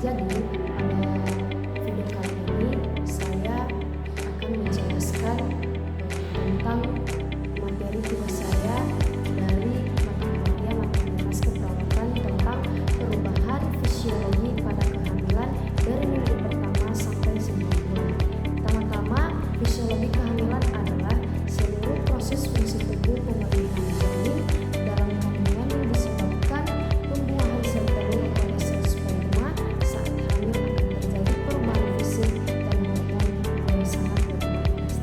Jadi pada video kali ini saya akan menjelaskan tentang materi tugas saya dari mata kuliah matematika keperawatan tentang perubahan fisiologi pada kehamilan dari minggu pertama sampai 9 bulan. Pertama-tama, fisiologi kehamilan adalah seluruh proses fungsi tubuh pemilihan janin dalam kehamilan yang disebabkan pembuahan sel telur oleh sel sperma. Saat hamil akan terjadi perubahan fisik dan hormon yang sangat berdrastis.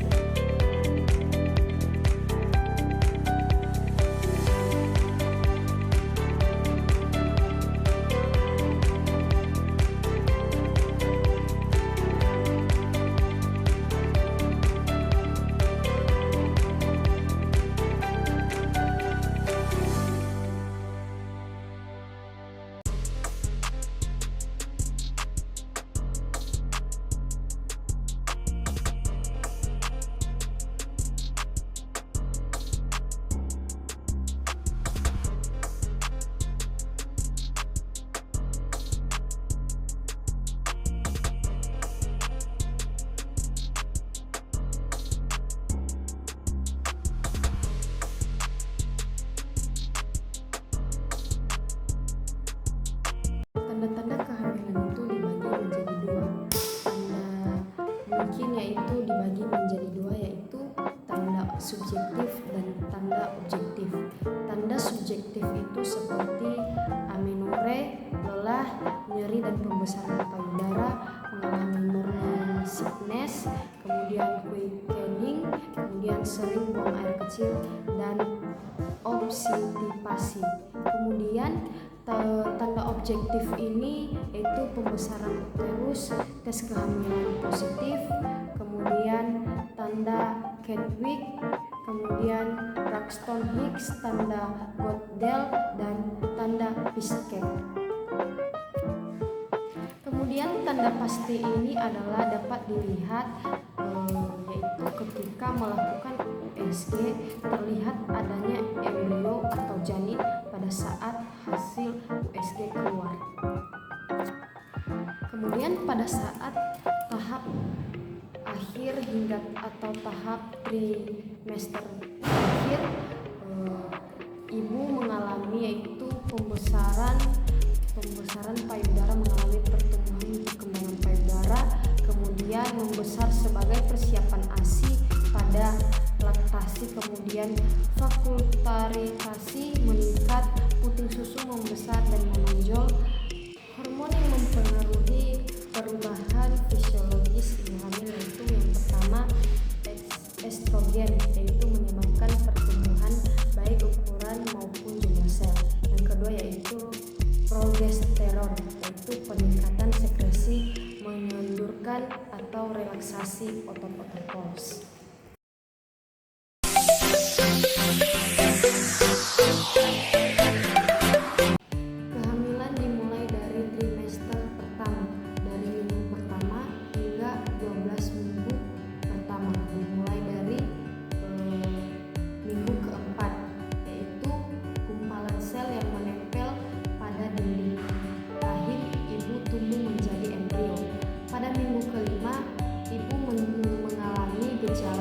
Tanda-tanda kehamilan itu dibagi menjadi dua. Dibagi menjadi dua yaitu tanda subjektif dan tanda objektif. Tanda subjektif itu seperti amenore, lelah, nyeri dan pembesaran payudara, mengalami morning sickness, kemudian quickening, kemudian sering buang air kecil dan obstipasi. Kemudian tanda objektif ini yaitu pembesaran uterus, tes kehamilan positif, kemudian tanda Kedwick, kemudian Braxton Hicks, tanda Goodell, dan tanda Pischke. Kemudian tanda pasti ini adalah dapat dilihat yaitu ketika melakukan USG terlihat adanya embrio atau janin pada saat hasil USG keluar. Kemudian pada saat tahap akhir hingga atau tahap trimester akhir, ibu mengalami yaitu pembesaran payudara, mengalami pertumbuhan perkembangan payudara, kemudian membesar sebagai persiapan ASI pada laktasi, kemudian fakultarisasi meningkat, puting susu membesar dan menonjol. Hormon yang mempengaruhi perubahan fisiologis ibu hamil yaitu yang pertama estrogen, yaitu menyebabkan pertumbuhan baik ukuran maupun jumlah sel. Yang kedua yaitu progesteron, yaitu peningkatan sekresi menyundurkan atau relaksasi otot-otot pons. Kehamilan dimulai dari trimester pertama, dari minggu pertama hingga 12 minggu pertama, dimulai dari minggu keempat, yaitu gumpalan sel yang menempel pada dinding rahim ibu tumbuh menjadi embrio. Pada minggu kelima, ibu mengalami gejala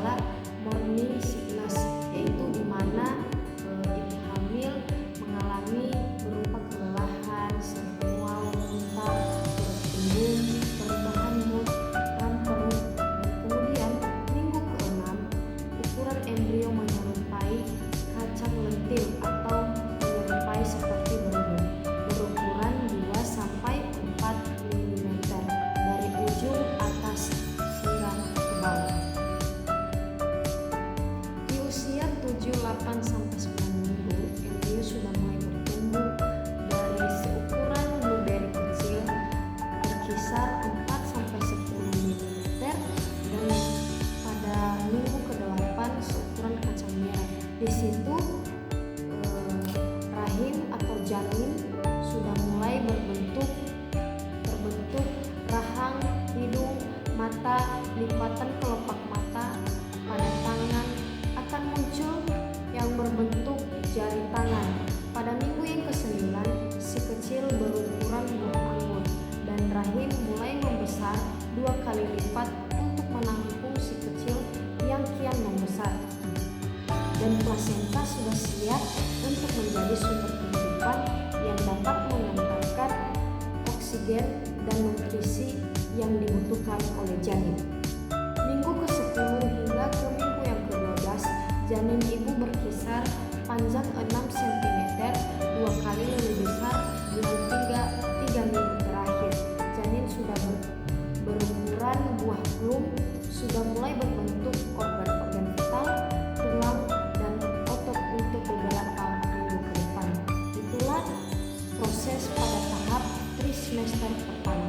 memasuki semester pertama.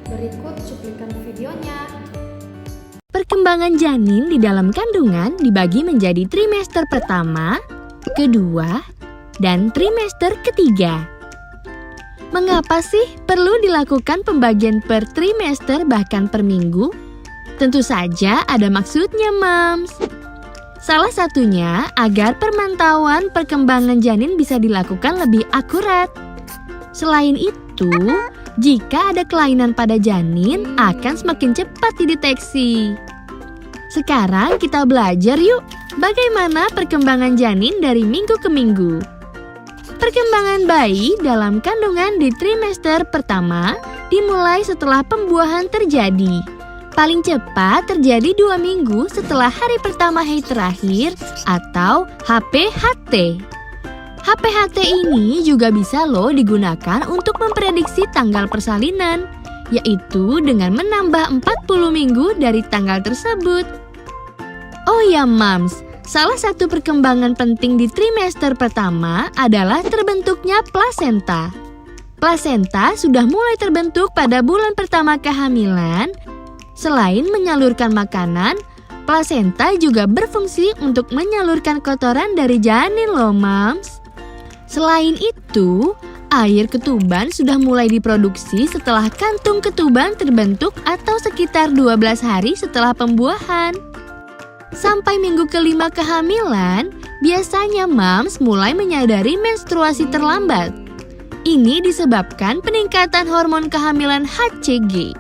Berikut cuplikan videonya. Perkembangan janin di dalam kandungan dibagi menjadi trimester pertama, kedua, dan trimester ketiga. Mengapa sih perlu dilakukan pembagian per trimester bahkan per minggu? Tentu saja ada maksudnya, Mams. Salah satunya agar pemantauan perkembangan janin bisa dilakukan lebih akurat. Selain itu, jika ada kelainan pada janin akan semakin cepat dideteksi. Sekarang kita belajar yuk bagaimana perkembangan janin dari minggu ke minggu. Perkembangan bayi dalam kandungan di trimester pertama dimulai setelah pembuahan terjadi. Paling cepat terjadi 2 minggu setelah hari pertama haid terakhir atau HPHT. HPHT ini juga bisa loh digunakan untuk memprediksi tanggal persalinan, yaitu dengan menambah 40 minggu dari tanggal tersebut. Oh ya Mams, salah satu perkembangan penting di trimester pertama adalah terbentuknya plasenta. Plasenta sudah mulai terbentuk pada bulan pertama kehamilan. Selain menyalurkan makanan, plasenta juga berfungsi untuk menyalurkan kotoran dari janin loh Mams. Selain itu, air ketuban sudah mulai diproduksi setelah kantung ketuban terbentuk atau sekitar 12 hari setelah pembuahan. Sampai minggu kelima kehamilan, biasanya Mams mulai menyadari menstruasi terlambat. Ini disebabkan peningkatan hormon kehamilan HCG.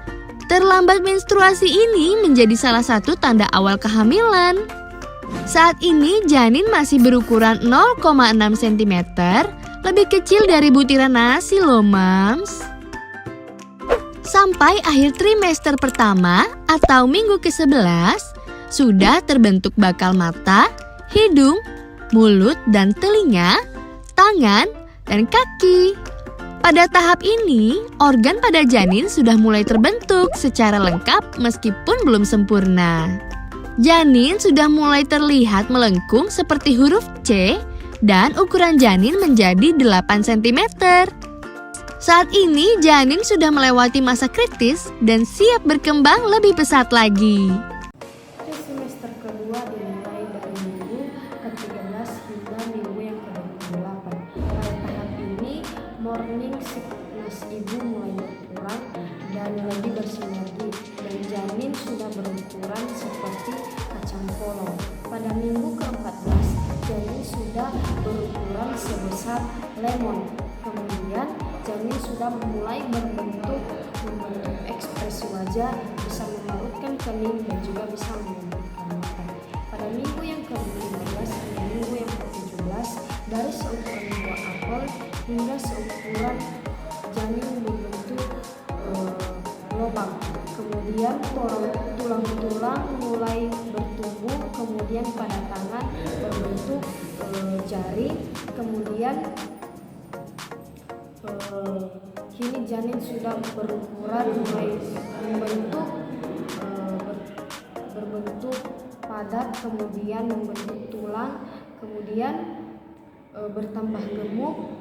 Terlambat menstruasi ini menjadi salah satu tanda awal kehamilan. Saat ini janin masih berukuran 0,6 cm, lebih kecil dari butiran nasi loh Mams. Sampai akhir trimester pertama atau minggu ke-11, sudah terbentuk bakal mata, hidung, mulut dan telinga, tangan, dan kaki. Pada tahap ini, organ pada janin sudah mulai terbentuk secara lengkap meskipun belum sempurna. Janin sudah mulai terlihat melengkung seperti huruf C dan ukuran janin menjadi 8 cm. Saat ini janin sudah melewati masa kritis dan siap berkembang lebih pesat lagi. Semester kedua dimulai dari minggu ke-13 hingga minggu yang ke-28. Pada tahap ini, morning sickness ibu mulai berkurang dan lebih bersinergi, dan janin sudah berukuran seperti kacang polong. Pada minggu ke-14, janin sudah berukuran sebesar lemon. Kemudian janin sudah mulai membentuk ekspresi wajah, bisa memarutkan kening dan juga bisa membentukkan mata. Pada minggu yang ke-15 hingga minggu yang ke-17, dari seukuran buah apel hingga seukuran janin membentuk lubang. Kemudian tulang-tulang mulai bertumbuh, kemudian pada tangan berbentuk jari, kemudian kini janin sudah berukuran mulai berbentuk padat, kemudian membentuk tulang, kemudian bertambah gemuk,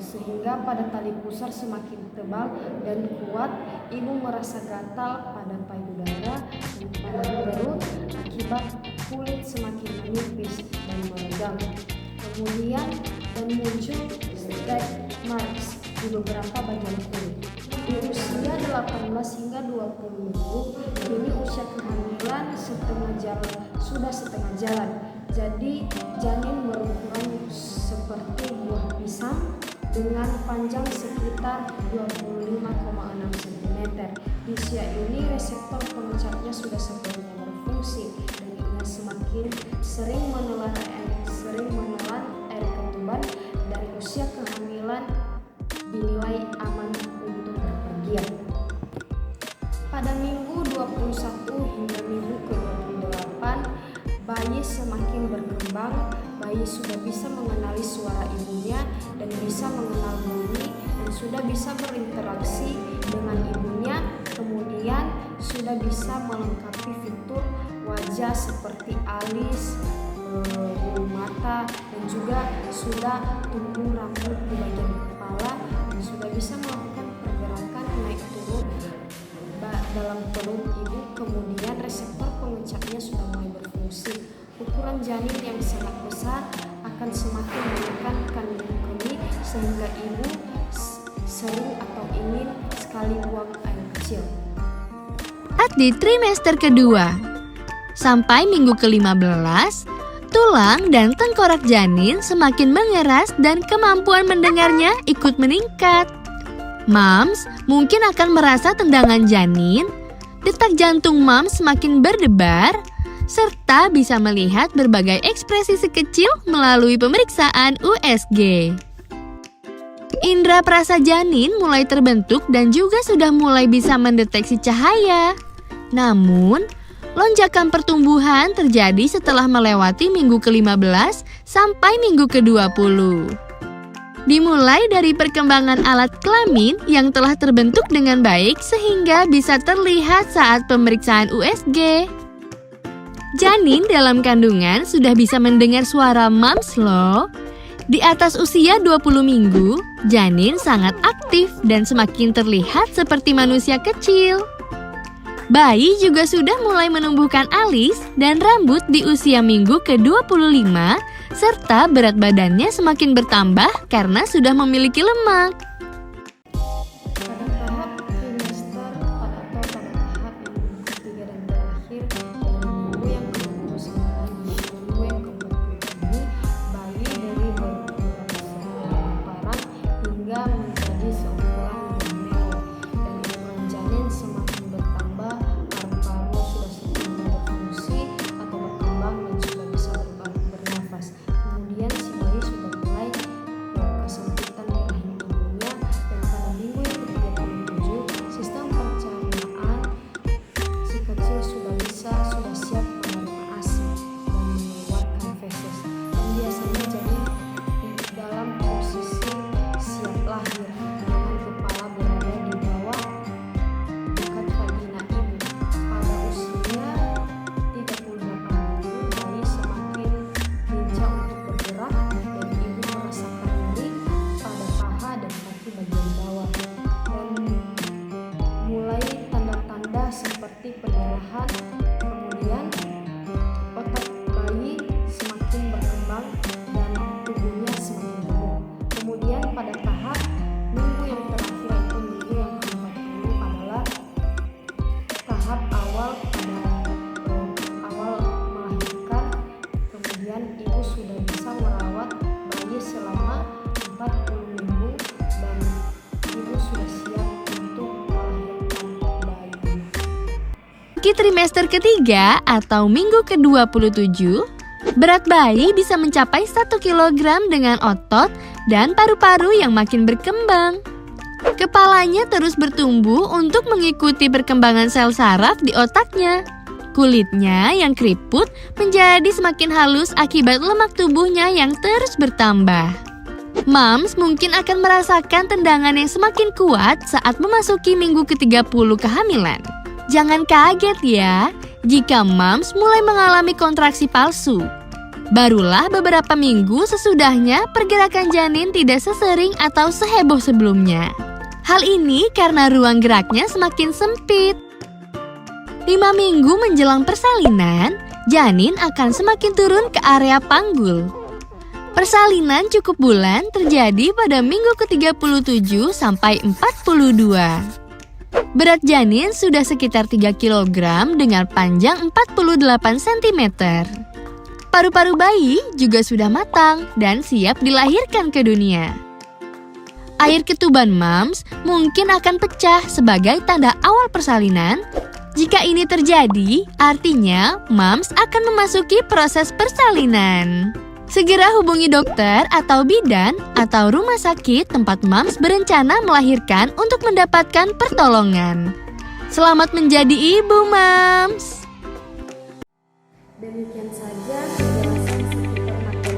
sehingga pada tali pusar semakin tebal dan kuat. Ibu merasa gatal pada payudara dan pada perut akibat kulit semakin menipis dan meregang. Kemudian muncul stretch marks di beberapa bagian kulit. Di usia 18 hingga 20 minggu, kini usia kehamilan sudah setengah jalan. Jadi janin berukuran seperti buah pisang dengan panjang sekitar 25,6 cm. Di usia ini reseptor pengecatnya sudah sepenuhnya berfungsi dan ia semakin sering menelan air ketuban. Dari usia kehamilan dinilai aman untuk bepergian. Pada minggu 21 hingga minggu ke-28, bayi semakin berkembang. Bayi sudah bisa mengenali suara ibunya dan bisa mengenal bunyi dan sudah bisa berinteraksi dengan ibunya. Kemudian sudah bisa melengkapi fitur wajah seperti alis, bulu mata, dan juga sudah tumbuh rambut di bagian kepala janin yang sangat besar akan semakin menekan kandungan kemih sehingga ibu sering atau ingin sekali buang air kecil. Di trimester kedua, sampai minggu ke-15, tulang dan tengkorak janin semakin mengeras dan kemampuan mendengarnya ikut meningkat. Moms mungkin akan merasa tendangan janin, detak jantung moms semakin berdebar, serta bisa melihat berbagai ekspresi sekecil melalui pemeriksaan USG. Indra perasa janin mulai terbentuk dan juga sudah mulai bisa mendeteksi cahaya. Namun, lonjakan pertumbuhan terjadi setelah melewati minggu ke-15 sampai minggu ke-20. Dimulai dari perkembangan alat kelamin yang telah terbentuk dengan baik sehingga bisa terlihat saat pemeriksaan USG. Janin dalam kandungan sudah bisa mendengar suara moms loh. Di atas usia 20 minggu, janin sangat aktif dan semakin terlihat seperti manusia kecil. Bayi juga sudah mulai menumbuhkan alis dan rambut di usia minggu ke-25, serta berat badannya semakin bertambah karena sudah memiliki lemak. Pada tahap trimester atau pada tahap yang ketiga dan terakhir dari minggu yang ke-20 sampai minggu yang ke-40 ini, bayi dari berukuran parang hingga menjadi seukuran borneo, dan ukuran janin semakin bertambah, paru-paru sudah semakin berfungsi atau berkembang dan sudah bisa bernafas. Kemudian si bayi sudah mulai kesempitan di rahim ibunya, dan pada minggu yang ke-37 sistem pencernaan si kecil sudah siap menerima ASI dan mengeluarkan feses, dan biasanya janin dalam posisi siap lahir dengan kepala berada di bawah dekat vagina ibu. Pada usia 38 minggu, bayi semakin lincah untuk bergerak dan ibu merasakan nyeri pada paha dan kaki bagian bawah, dan mulai tanda-tanda seperti pendarahan. Kemudian otak bayi semakin berkembang dan tubuhnya semakin gemuk. Kemudian pada tahap minggu yang terakhir atau minggu yang ke-40 adalah tahap awal melahirkan. Kemudian ibu sudah bisa merawat bayi selama 40 minggu dan ibu sudah siap untuk melahirkan bayi. Di trimester ketiga atau minggu ke-27, berat bayi bisa mencapai 1 kg dengan otot dan paru-paru yang makin berkembang. Kepalanya terus bertumbuh untuk mengikuti perkembangan sel saraf di otaknya. Kulitnya yang keriput menjadi semakin halus akibat lemak tubuhnya yang terus bertambah. Moms mungkin akan merasakan tendangan yang semakin kuat saat memasuki minggu ke-30 kehamilan. Jangan kaget ya, jika moms mulai mengalami kontraksi palsu. Barulah beberapa minggu sesudahnya pergerakan janin tidak sesering atau seheboh sebelumnya. Hal ini karena ruang geraknya semakin sempit. 5 minggu menjelang persalinan, janin akan semakin turun ke area panggul. Persalinan cukup bulan terjadi pada minggu ke-37 sampai 42. Berat janin sudah sekitar 3 kg dengan panjang 48 cm. Paru-paru bayi juga sudah matang dan siap dilahirkan ke dunia. Air ketuban moms mungkin akan pecah sebagai tanda awal persalinan. Jika ini terjadi, artinya moms akan memasuki proses persalinan. Segera hubungi dokter atau bidan atau rumah sakit tempat moms berencana melahirkan untuk mendapatkan pertolongan. Selamat menjadi ibu, moms! Demikian saja penjelasan seputar materi